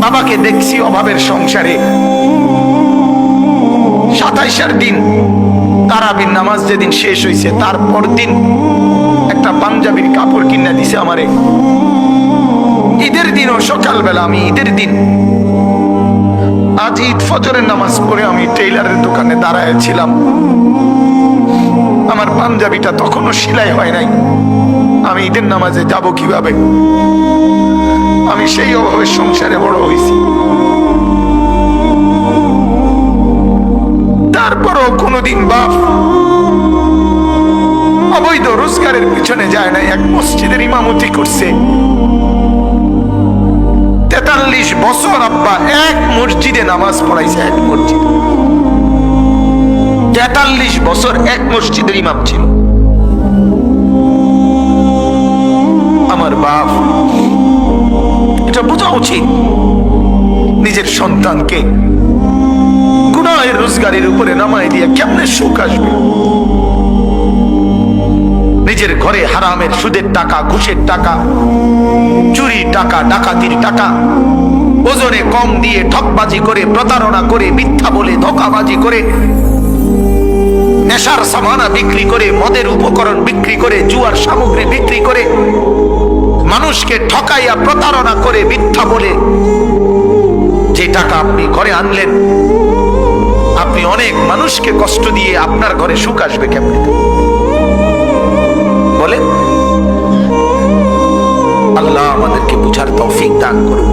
বাবাকে দেখছি অভাবের সংসারে। 27 দিন তারাবির নামাজ যেদিন শেষ হয়েছে তারপর দিন একটা পাঞ্জাবির কাপড় কিনে দিছে আমারে। ঈদের দিনও সকালবেলা, আমি ঈদের দিন আজ ঈদ ফজরের নামাজ পড়ে আমি টেইলারের দোকানে দাঁড়ায় ছিলাম। আমার পাঞ্জাবিটা তখনও সেলাই হয় নাই। আমি ঈদের নামাজে যাব কিভাবে? আমি সেই অভাবের সংসারে বড় হয়েছি। তারপরও কোনোদিন বাপ অবৈধ রোজগারের পিছনে যায় নাই। এক মসজিদের ইমামতি করছে 43 বছর। আব্বা এক মসজিদে নামাজ পড়াইছে, এক মসজিদ। 43 বছর এক মসজিদের ইমাম ছিল আমার বাপ। এটা বোঝা উচিত নিজের সন্তানকে গুনাহের রোজগারের উপরে নামাই দিয়ে কেমনে সুখ আসবে? নিজের ঘরে হারামের সুদের টাকা, ঘুষের টাকা, চুরি টাকা, ডাকাতির টাকা, ওজনে কম দিয়ে ঠকবাজি করে, প্রতারণা করে, মিথ্যা বলে, ধোঁকাবাজি করে, নেশার সামানা বিক্রি করে, মদের উপকরণ বিক্রি করে, জুয়ার সামগ্রী বিক্রি করে, মানুষকে ঠকাইয়া প্রতারণা করে, মিথ্যা বলে যে টাকা আপনি ঘরে আনলেন, আপনি অনেক মানুষকে কষ্ট দিয়ে আপনার ঘরে সুখ আসবে কেমনে বলেন? আল্লাহ আমাদেরকে বুঝার তৌফিক দান করুন।